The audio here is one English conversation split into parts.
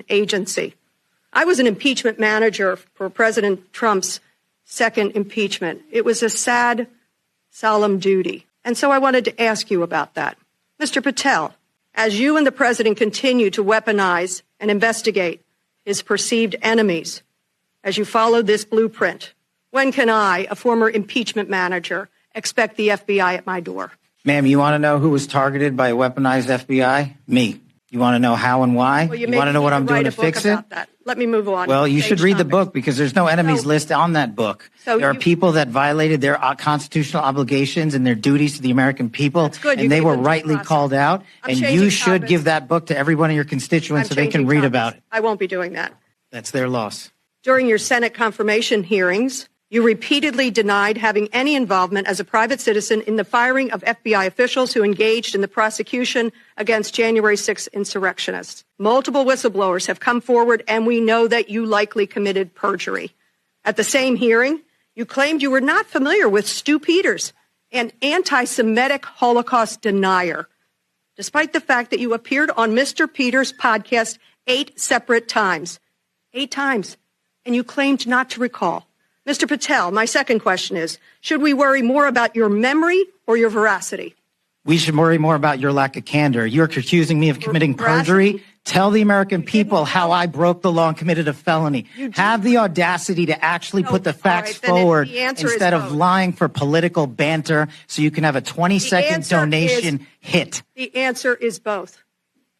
agency. I was an impeachment manager for President Trump's second impeachment. It was a sad, solemn duty. And so I wanted to ask you about that. Mr. Patel, as you and the president continue to weaponize and investigate his perceived enemies, as you follow this blueprint, when can I, a former impeachment manager, expect the FBI at my door? Ma'am, you want to know who was targeted by a weaponized FBI? Me. You want to know how and why? Well, you want to know what I'm doing to fix it? That. Let me move on. Well, you should read the book because there's no enemies list on that book. So there are people that violated their constitutional obligations and their duties to the American people, and they were rightly called out. And you should give that book to every one of your constituents so they can read about it. I won't be doing that. That's their loss. During your Senate confirmation hearings, you repeatedly denied having any involvement as a private citizen in the firing of FBI officials who engaged in the prosecution against January 6th insurrectionists. Multiple whistleblowers have come forward, and we know that you likely committed perjury. At the same hearing, you claimed you were not familiar with Stu Peters, an anti-Semitic Holocaust denier, despite the fact that you appeared on Mr. Peters' podcast 8 separate times. 8 times. And you claimed not to recall. Mr. Patel, my second question is, should we worry more about your memory or your veracity? We should worry more about your lack of candor. You're accusing me of committing perjury. Tell the American people how I broke the law and committed a felony. Have the audacity to actually put the facts forward instead of lying for political banter so you can have a 20-second donation hit. The answer is both.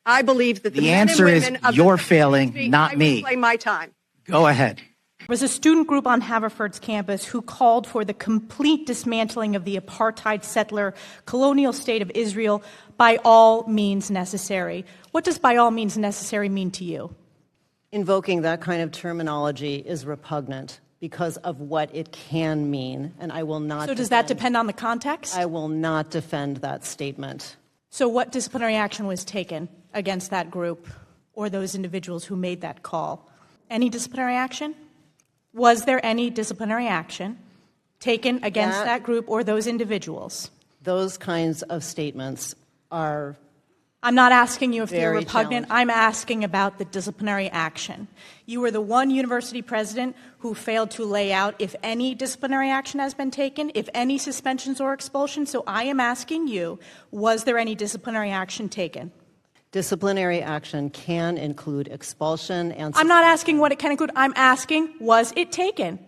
I believe that the answer is you're failing, not me. Play my time. Go ahead. There was a student group on Haverford's campus who called for the complete dismantling of the apartheid settler colonial state of Israel by all means necessary. What does by all means necessary mean to you? Invoking that kind of terminology is repugnant because of what it can mean, and I will not. So does that depend on the context? I will not defend that statement. So what disciplinary action was taken against that group or those individuals who made that call? Any disciplinary action? Was there any disciplinary action taken against that group or those individuals? Those kinds of statements are I'm not asking you if they're repugnant. I'm asking about the disciplinary action. You were the one university president who failed to lay out if any disciplinary action has been taken, if any suspensions or expulsions. So I am asking you, was there any disciplinary action taken? Disciplinary action can include expulsion and... I'm not asking what it can include. I'm asking, was it taken?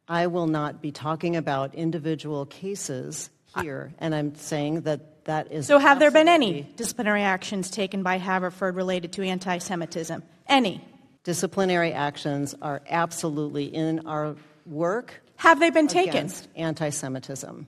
I will not be talking about individual cases here, and I'm saying that that is... So have there been any disciplinary actions taken by Haverford related to anti-Semitism? Any? Disciplinary actions are absolutely in our work. Have they been taken? Against anti-Semitism.